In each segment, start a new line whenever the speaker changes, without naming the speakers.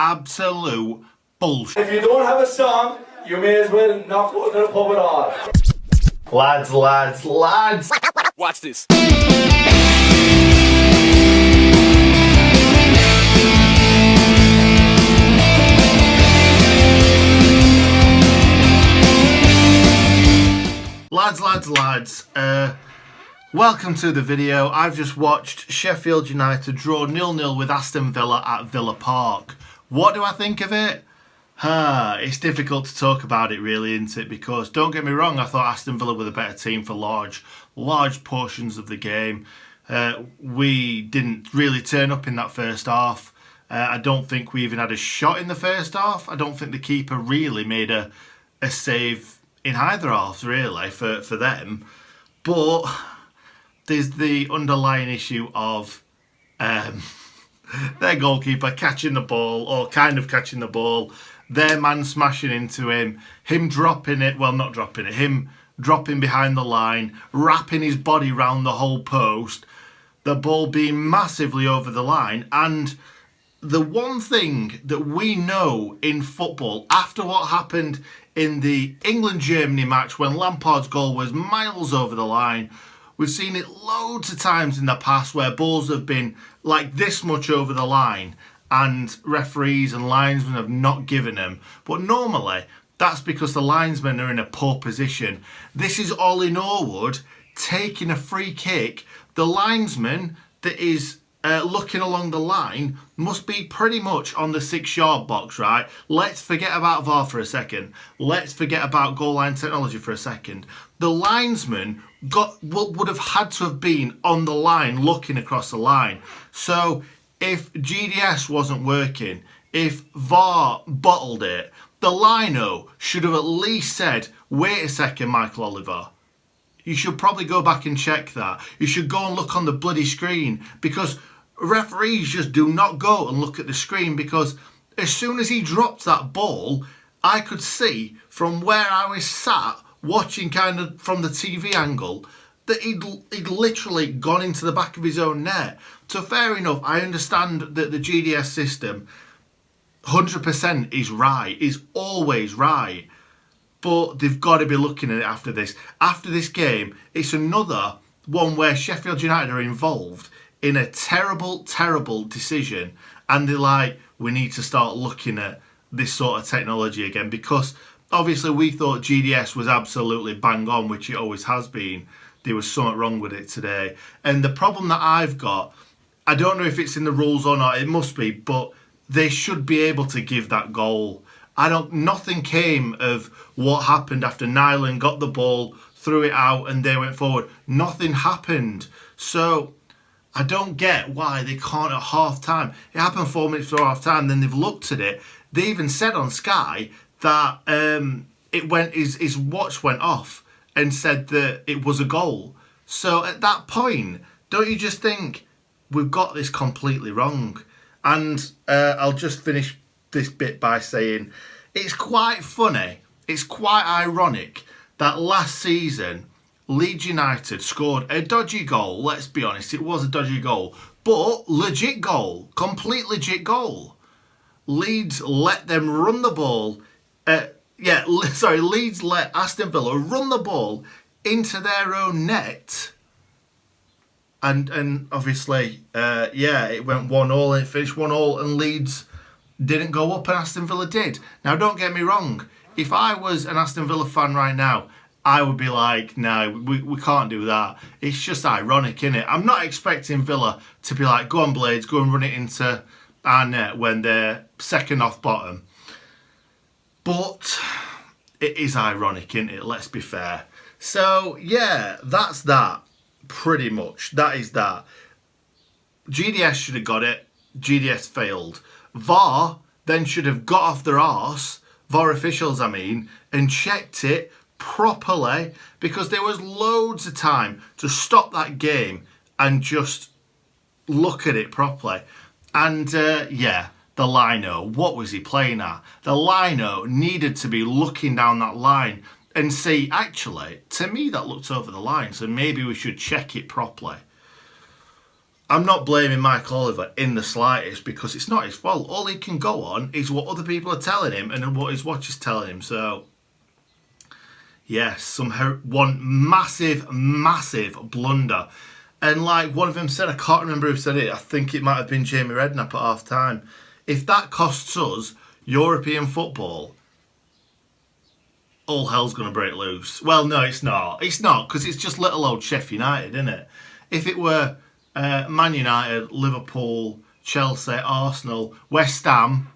Absolute bullshit.
If you don't have a song, you may as well not go to the pub at all.
Lads.
Watch this.
Lads. Welcome to the video. I've just watched Sheffield United draw 0-0 with Aston Villa at Villa Park. What do I think of it? It's difficult to talk about it really, isn't it? Because don't get me wrong, I thought Aston Villa were the better team for large portions of the game. We didn't really turn up in that first half. I don't think we even had a shot in the first half. I don't think the keeper really made a save in either halves really for them. But there's the underlying issue of their goalkeeper catching the ball, or kind of catching the ball, their man smashing into him dropping it, well not dropping it, him dropping behind the line, wrapping his body round the whole post, the ball being massively over the line. And the one thing that we know in football, after what happened in the England-Germany match when Lampard's goal was miles over the line, we've seen it loads of times in the past where balls have been like this much over the line and referees and linesmen have not given them. But normally, that's because the linesmen are in a poor position. This is Ollie Norwood taking a free kick. The linesman that is looking along the line must be pretty much on the 6-yard box, right? Let's forget about VAR for a second. Let's forget about goal line technology for a second. The linesman would have had to have been on the line looking across the line. So if GDS wasn't working, if VAR bottled it, the lino should have at least said, wait a second, Michael Oliver. You should probably go back and check that. You should go and look on the bloody screen, because referees just do not go and look at the screen, because as soon as he dropped that ball, I could see from where I was sat watching kind of from the TV angle that he'd literally gone into the back of his own net. So fair enough, I understand that the GDS system 100% is right, is always right. But they've got to be looking at it after this. After this game, it's another one where Sheffield United are involved in a terrible decision. And they're like, we need to start looking at this sort of technology again. Because obviously we thought GDS was absolutely bang on, which it always has been. There was something wrong with it today. And the problem that I've got, I don't know if it's in the rules or not, it must be, but they should be able to give that goal. Nothing came of what happened after Nyland got the ball, threw it out and they went forward. Nothing happened. So I don't get why they can't at half time. It happened 4 minutes before half time, then they've looked at it. They even said on Sky that his watch went off and said that it was a goal. So at that point, don't you just think, we've got this completely wrong? And I'll just finish this bit by saying it's quite funny, it's quite ironic that last season Leeds United scored a dodgy goal. Let's be honest, it was a dodgy goal, but legit goal, complete legit goal. Leeds let them run the ball. Leeds let Aston Villa run the ball into their own net. And obviously, it went 1-1 and it finished 1-1 and Leeds didn't go up and Aston Villa did. Now, don't get me wrong. If I was an Aston Villa fan right now, I would be like, no, we can't do that. It's just ironic, innit? I'm not expecting Villa to be like, go on, Blades, go and run it into our net when they're second off bottom. But it is ironic, isn't it? Let's be fair. So, yeah, that's that. Pretty much. That is that. GDS should have got it. GDS failed. VAR then should have got off their arse, VAR officials I mean, and checked it properly, because there was loads of time to stop that game and just look at it properly. And the lino, what was he playing at? The lino needed to be looking down that line and see, actually, to me that looked over the line, so maybe we should check it properly. I'm not blaming Mike Oliver in the slightest because it's not his fault. All he can go on is what other people are telling him and what his watch is telling him. So, yes, one massive, massive blunder. And like one of them said, I can't remember who said it. I think it might have been Jamie Redknapp at half time. If that costs us European football, all hell's going to break loose. Well, no, it's not. It's not, because it's just little old Sheffield United, isn't it? If it were Man United, Liverpool, Chelsea, Arsenal, West Ham,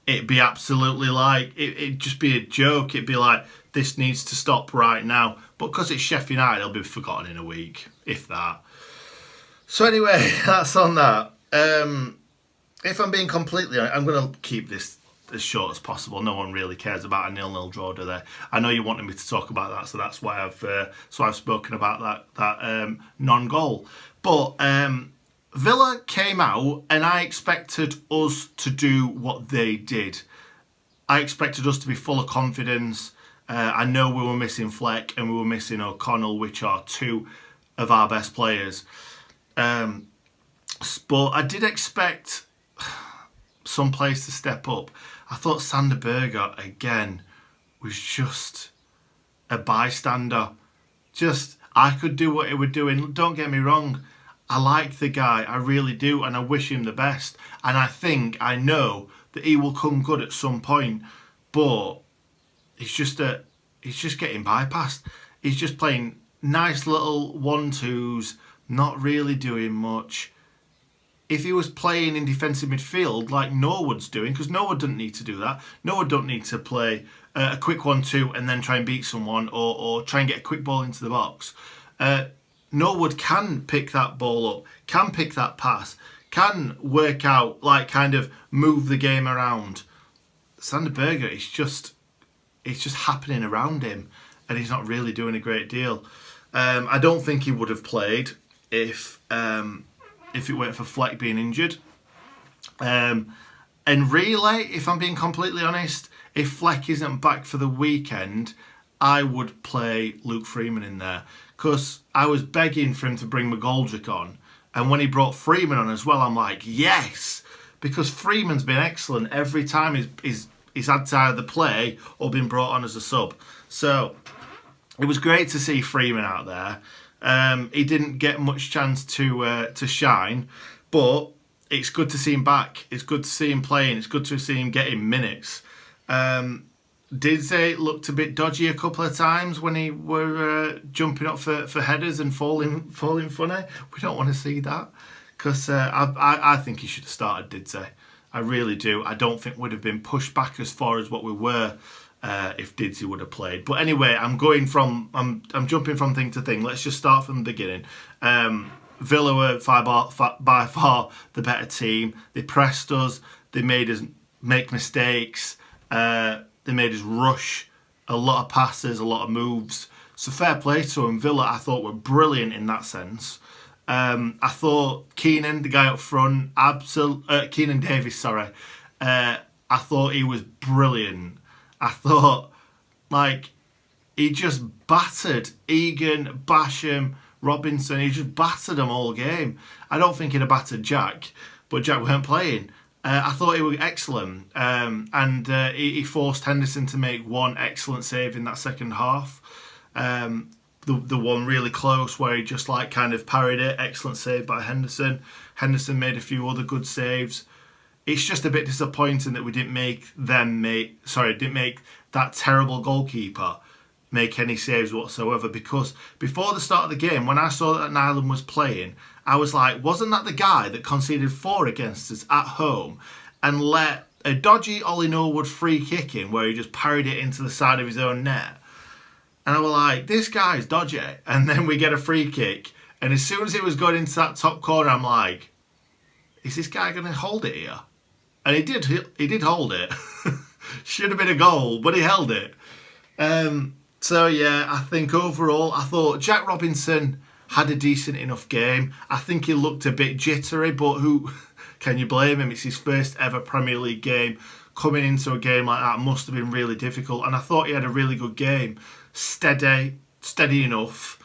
it'd be absolutely like, it'd just be a joke. It'd be like, this needs to stop right now. But because it's Sheffield United, it'll be forgotten in a week, if that. So anyway, that's on that. If I'm being completely honest, I'm going to keep this as short as possible. No one really cares about a 0-0 draw, do they? I know you wanted me to talk about that, so that's why I've spoken about that non-goal. But Villa came out, and I expected us to do what they did. I expected us to be full of confidence. I know we were missing Fleck and we were missing O'Connell, which are two of our best players. But I did expect some players to step up. I thought Sander Berger, again, was just a bystander. I could do what he was doing. Don't get me wrong. I like the guy. I really do. And I wish him the best. And I know that he will come good at some point. But he's just getting bypassed. He's just playing nice little 1-2s, not really doing much. If he was playing in defensive midfield like Norwood's doing, because Norwood doesn't need to do that. Norwood don't need to play a quick 1-2 and then try and beat someone or try and get a quick ball into the box. Norwood can pick that ball up, can pick that pass, can work out, like kind of move the game around. Sander Berger, it's just happening around him and he's not really doing a great deal. I don't think he would have played if it weren't for Fleck being injured. And really, if I'm being completely honest, if Fleck isn't back for the weekend, I would play Luke Freeman in there. Because I was begging for him to bring McGoldrick on. And when he brought Freeman on as well, I'm like, yes! Because Freeman's been excellent every time he's had to either play or been brought on as a sub. So it was great to see Freeman out there. He didn't get much chance to shine, but it's good to see him back. It's good to see him playing. It's good to see him getting minutes. Didsey looked a bit dodgy a couple of times when he were jumping up for headers and falling funny. We don't want to see that because I think he should have started Didsey. I really do. I don't think we'd have been pushed back as far as what we were. If Didsey would have played. But anyway, I'm jumping from thing to thing. Let's just start from the beginning. Villa were by far the better team. They pressed us. They made us make mistakes. They made us rush a lot of passes, a lot of moves. So fair play to them. Villa, I thought, were brilliant in that sense. I thought Keenan, the guy up front, Keenan Davis, sorry. I thought he was brilliant. I thought, he just battered Egan, Basham, Robinson. He just battered them all game. I don't think he'd have battered Jack, but Jack weren't playing. I thought he was excellent. And he forced Henderson to make one excellent save in that second half. The one really close where he just kind of parried it. Excellent save by Henderson. Henderson made a few other good saves. It's just a bit disappointing that we didn't make that terrible goalkeeper make any saves whatsoever, because before the start of the game, when I saw that Nyland was playing, I was like, wasn't that the guy that conceded 4 against us at home and let a dodgy Ollie Norwood free kick in where he just parried it into the side of his own net? And I was like, this guy's dodgy. And then we get a free kick, and as soon as it was going into that top corner, I'm like, is this guy going to hold it here? And he did hold it. Should have been a goal, but he held it. So yeah, I think overall, I thought Jack Robinson had a decent enough game. I think he looked a bit jittery, but who can you blame him? It's his first ever Premier League game. Coming into a game like that must have been really difficult. And I thought he had a really good game. Steady enough.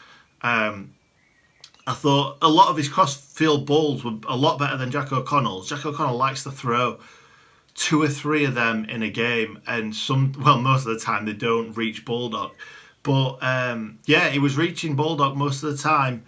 I thought a lot of his cross-field balls were a lot better than Jack O'Connell's. Jack O'Connell likes to throw 2 or 3 of them in a game, and most of the time they don't reach Baldock. But yeah, he was reaching Baldock most of the time.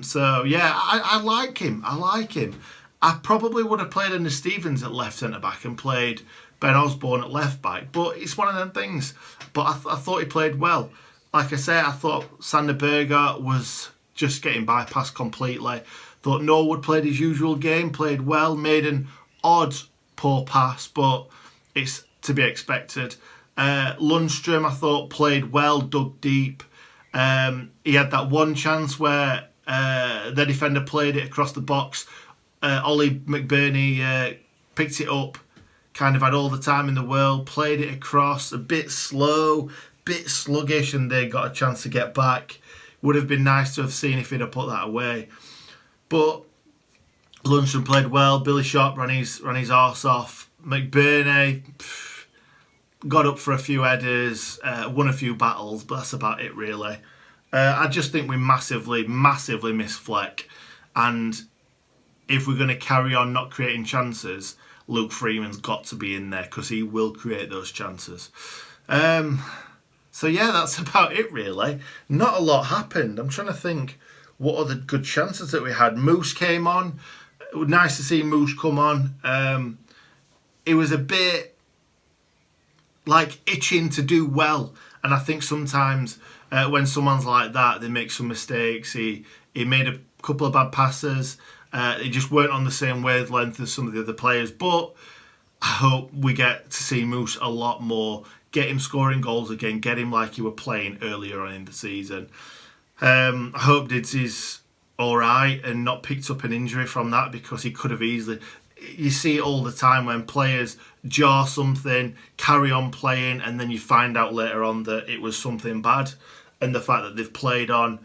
So yeah, I like him. I like him. I probably would have played Andy Stevens at left centre back and played Ben Osborne at left back, but it's one of them things. But I thought he played well. Like I say, I thought Sander Berger was just getting bypassed completely. Thought Norwood played his usual game, played well, made an odd poor pass, but it's to be expected. Lundstrom, I thought, played well, dug deep. He had that one chance where the defender played it across the box. Ollie McBurney picked it up, kind of had all the time in the world, played it across, a bit slow, bit sluggish, and they got a chance to get back. Would have been nice to have seen if he'd have put that away. But Lundstrom played well. Billy Sharp ran his arse off. McBurney got up for a few headers, won a few battles, but that's about it really. I just think we massively missed Fleck. And if we're going to carry on not creating chances, Luke Freeman's got to be in there because he will create those chances. So yeah, that's about it really. Not a lot happened. I'm trying to think what other good chances that we had. Moose came on. It was nice to see Moose come on. It was a bit like itching to do well, and I think sometimes when someone's like that, they make some mistakes. He made a couple of bad passes. They just weren't on the same wavelength as some of the other players. But I hope we get to see Moose a lot more. Get him scoring goals again. Get him like he were playing earlier on in the season. I hope Didsy's all right and not picked up an injury from that, because he could have easily. You see it all the time when players jar something, carry on playing, and then you find out later on that it was something bad. And the fact that they've played on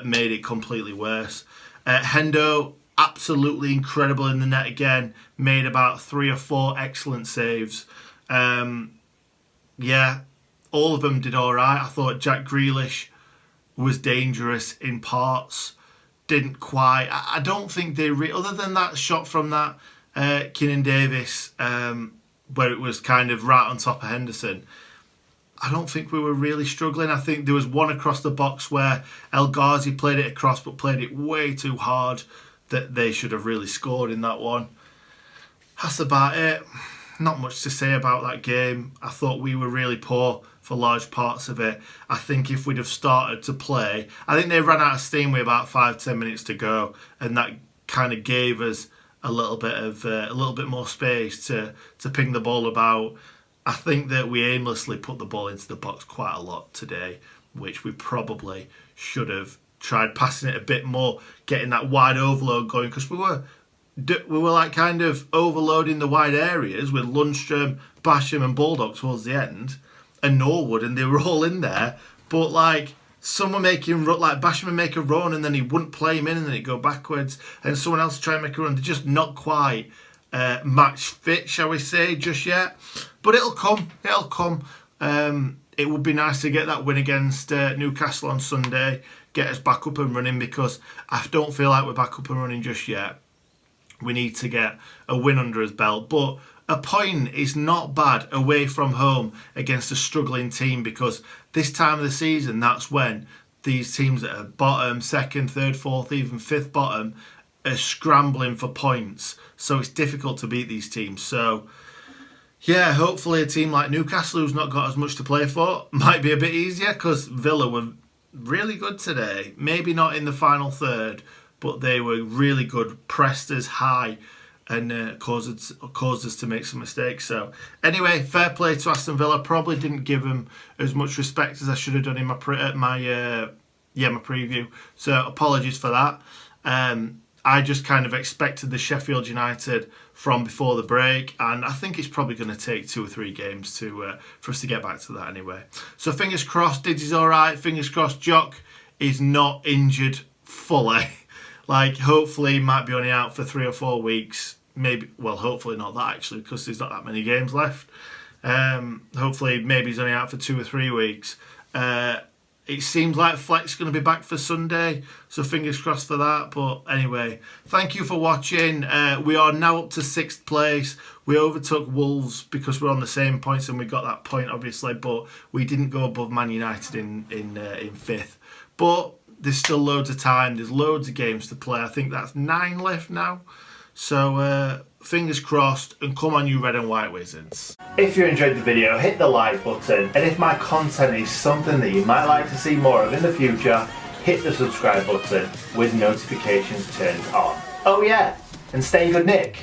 made it completely worse. Hendo, absolutely incredible in the net again. Made about 3 or 4 excellent saves. Yeah, all of them did all right. I thought Jack Grealish was dangerous in parts. Didn't quite. I don't think they other than that shot from that Keenan Davis where it was kind of right on top of Henderson. I don't think we were really struggling. I think there was one across the box where El Ghazi played it across, but played it way too hard. That they should have really scored in that one. That's about it. Not much to say about that game. I thought we were really poor for large parts of it. I think if we'd have started to play, I think they ran out of steam with about 5-10 minutes to go, and that kind of gave us a little bit more space to ping the ball about. I think that we aimlessly put the ball into the box quite a lot today, which we probably should have tried passing it a bit more, getting that wide overload going, because we were like kind of overloading the wide areas with Lundstrom, Basham and Baldock towards the end, and Norwood, and they were all in there. But like some were making, like Basham would make a run and then he wouldn't play him in, and then he'd go backwards, and someone else would try and make a run. They're just not quite match fit, shall we say, just yet. But it'll come. It'll come. It would be nice to get that win against Newcastle on Sunday, get us back up and running, because I don't feel like we're back up and running just yet. We need to get a win under his belt. But a point is not bad away from home against a struggling team, because this time of the season, that's when these teams that are bottom, second, third, fourth, even fifth bottom are scrambling for points. So it's difficult to beat these teams. So yeah, hopefully a team like Newcastle, who's not got as much to play for, might be a bit easier, because Villa were really good today. Maybe not in the final third, but they were really good, pressed us high, and caused us to make some mistakes. So anyway, fair play to Aston Villa. Probably didn't give them as much respect as I should have done in my preview. So apologies for that. I just kind of expected the Sheffield United from before the break, and I think it's probably going to take 2 or 3 games for us to get back to that anyway. So fingers crossed, Diddy's all right. Fingers crossed, Jock is not injured fully. Like, hopefully he might be only out for 3 or 4 weeks. Maybe, well, hopefully not that actually, because there's not that many games left. Hopefully maybe he's only out for 2 or 3 weeks. It seems like Fleck's going to be back for Sunday, so fingers crossed for that. But anyway, thank you for watching. We are now up to 6th place. We overtook Wolves because we're on the same points and we got that point, obviously, but we didn't go above Man United in 5th. But there's still loads of time. There's loads of games to play. I think that's 9 left now. So fingers crossed, and come on you red and white wizards. If you enjoyed the video, hit the like button, and if my content is something that you might like to see more of in the future, hit the subscribe button with notifications turned on. Oh yeah, and stay good Nick.